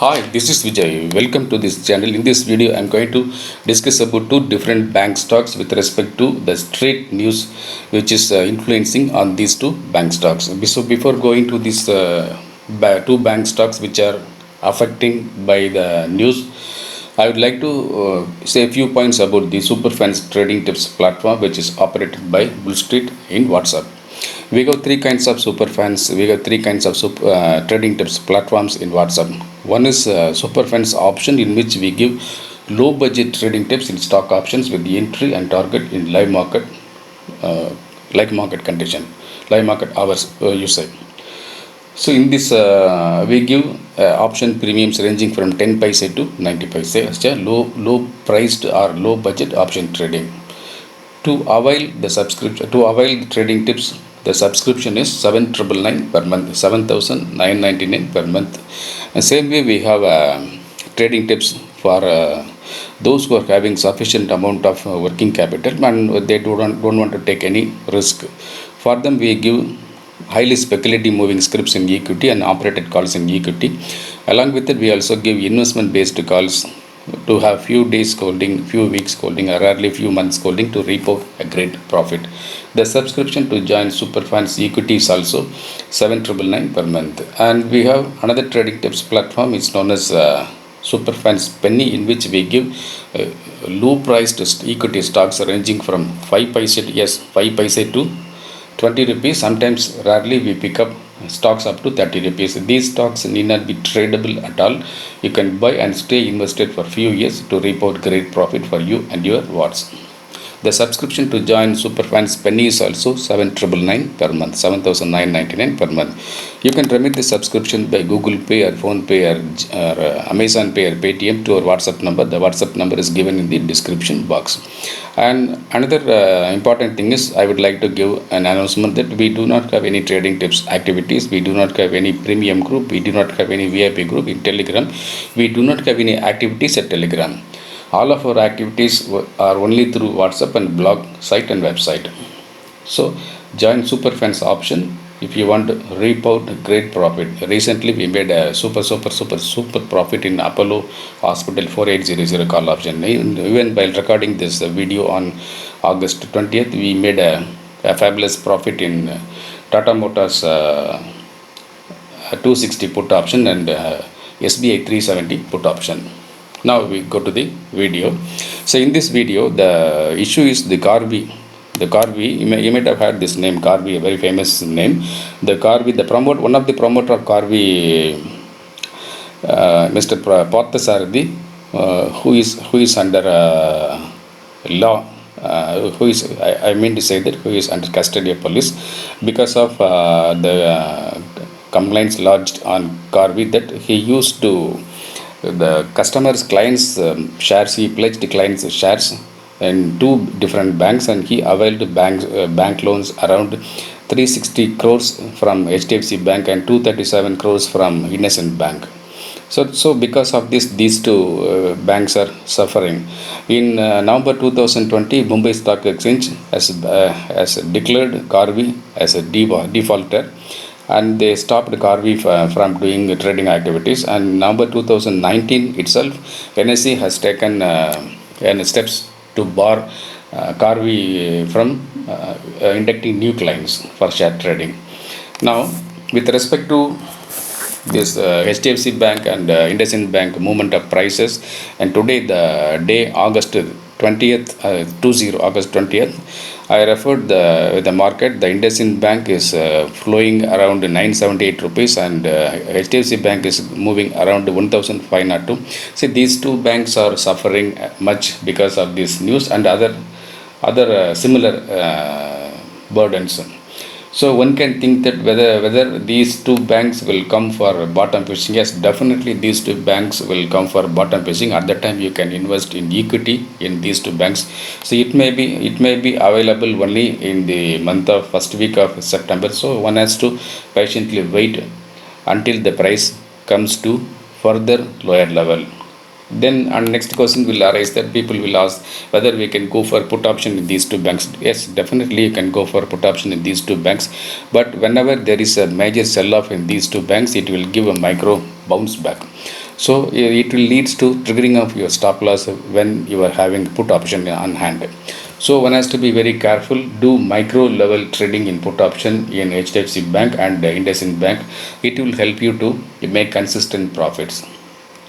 Hi, this is Vijay. Welcome to this channel. In this video, I am going to discuss about two different bank stocks with respect to the straight news which is influencing on these two bank stocks. So before going to these two bank stocks which are affecting by the news, I would like to say a few points about the Superfans Trading Tips platform which is operated by Bull Street in WhatsApp. We got three kinds of super fans. We got three kinds of trading tips platforms in WhatsApp. One is super fans option, in which we give low budget trading tips in stock options with the entry and target in uh, live market condition, live market hours usage. So in this, we give option premiums ranging from 10 paise to 90 paise as a low priced or low budget option trading. To avail the trading tips, the subscription is 7,999 per month, 7,999 per month. And same way we have trading tips for those who are having sufficient amount of working capital and they don't want to take any risk. For them, we give highly speculative moving scripts in equity and operated calls in equity. Along with it, we also give investment based calls to have few days holding, few weeks holding, or rarely few months holding to report a great profit. The subscription to join Superfans equity is also 7,999 per month. And we have another trading tips platform. It's known as Superfans Penny, in which we give low priced equity stocks ranging from 5 paise, 5 paise to 20 rupees. Sometimes rarely we pick up stocks up to 30 rupees. These stocks need not be tradable at all. You can buy and stay invested for few years to report great profit for you and your wards. The subscription to join Superfans Penny is also 7,999 per month, 7,999 per month. You can remit the subscription by Google Pay or Phone Pay or Amazon Pay or Paytm to our WhatsApp number. The WhatsApp number is given in the description box. And another important thing is, I would like to give an announcement that we do not have any trading tips activities. We do not have any premium group. We do not have any VIP group in Telegram. We do not have any activities at Telegram. All of our activities are only through WhatsApp and blog site and website. So join Superfans option if you want to reap out great profit. Recently we made a super profit in Apollo Hospital 4800 call option. Even while recording this video on August 20th, we made a fabulous profit in Tata Motors 260 put option and SBI 370 put option. Now we go to the video. So in this video, the issue is the Carvey. The Carvey, you might have heard this name, Carvey, a very famous name. The Carvey, one of the promoter of Carvey, Mr. Parthasarathy, who is under law, I mean to say that, who is under custody of police because of the complaints lodged on Carvey that he used to the customers clients shares, he pledged clients shares in two different banks and he availed bank loans around 360 crores from HDFC Bank and 237 crores from Innocent Bank. So because of this, these two banks are suffering. In November 2020, Mumbai Stock Exchange has declared Carvey as a defaulter, and they stopped Carvey from doing trading activities. And November 2019 itself, NSE has taken steps to bar Carvey from inducting new clients for share trading. Now, with respect to this HDFC Bank and IndusInd Bank movement of prices, and today the day August 20th, August 20th, I referred the market. The IndusInd Bank is flowing around 978 rupees and HDFC Bank is moving around 1502. See, these two banks are suffering much because of this news and other similar burdens. So one can think that whether these two banks will come for bottom fishing. Yes, definitely these two banks will come for bottom fishing. At that time, you can invest in equity in these two banks. So it may be available only in the month of first week of September. So one has to patiently wait until the price comes to further lower level. Then and next question will arise that people will ask whether we can go for put option in these two banks. Yes, definitely you can go for put option in these two banks, but whenever there is a major sell off in these two banks, it will give a micro bounce back. So it will leads to triggering of your stop loss when you are having put option on hand. So one has to be very careful. Do micro level trading in put option in HDFC Bank and IndusInd Bank. It will help you to make consistent profits.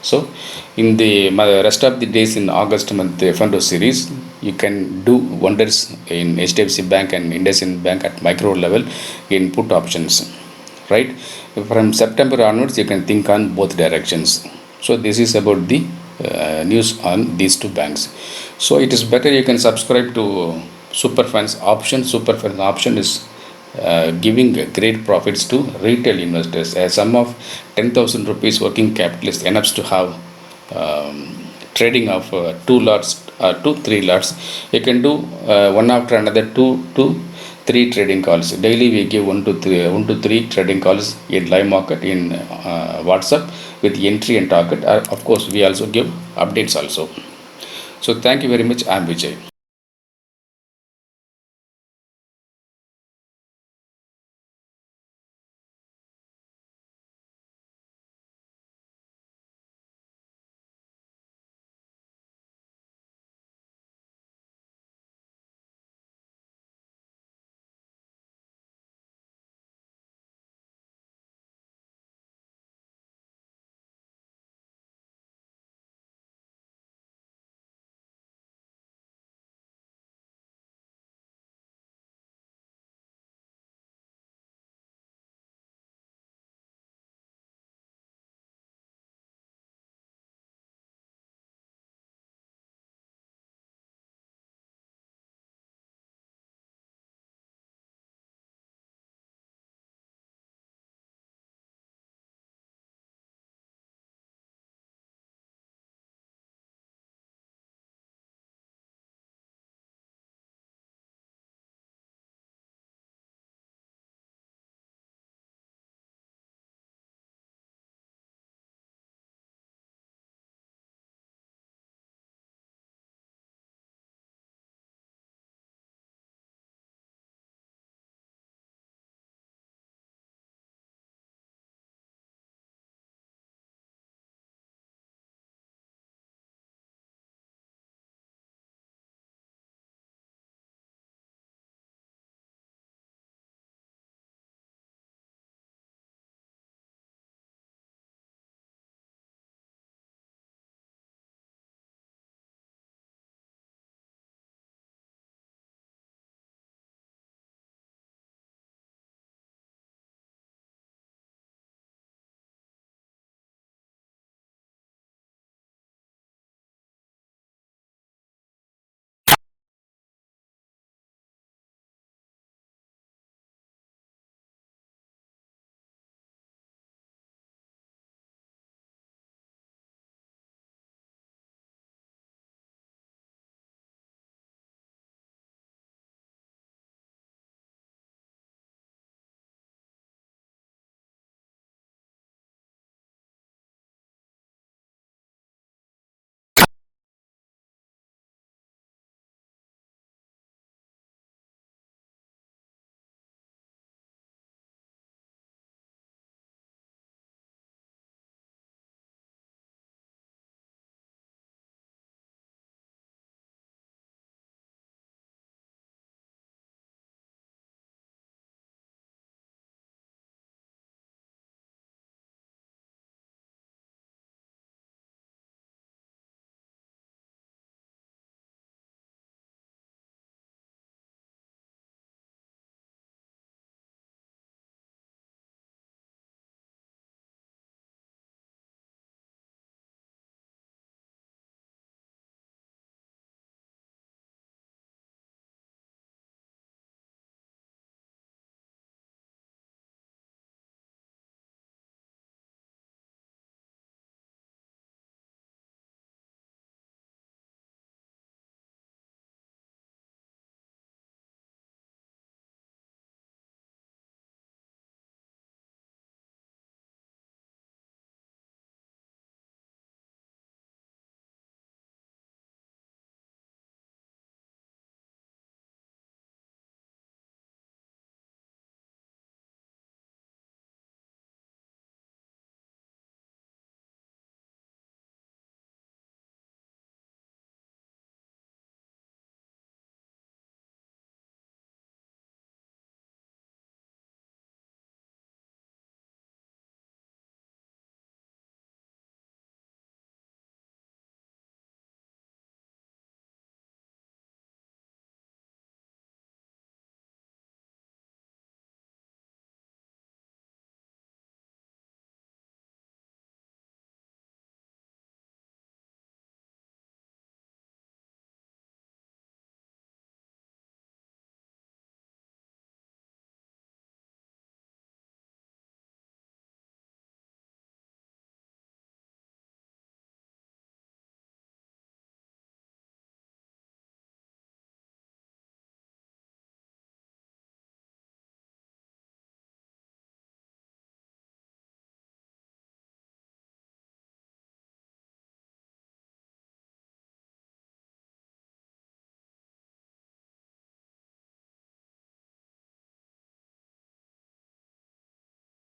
So in the rest of the days in August month F&O series, you can do wonders in HDFC Bank and IndusInd Bank at micro level in put options, right? From September onwards, you can think on both directions. So this is about the news on these two banks. So it is better you can subscribe to Superfunds option. Superfunds option is giving great profits to retail investors. A sum of 10,000 rupees working capital is enough to have trading of two lots, 2-3 lots. You can do one after another, 2 to 3 trading calls daily. We give 1 to 3 trading calls in live market in WhatsApp with entry and target. Of course, we also give updates also. So thank you very much. I am Vijay.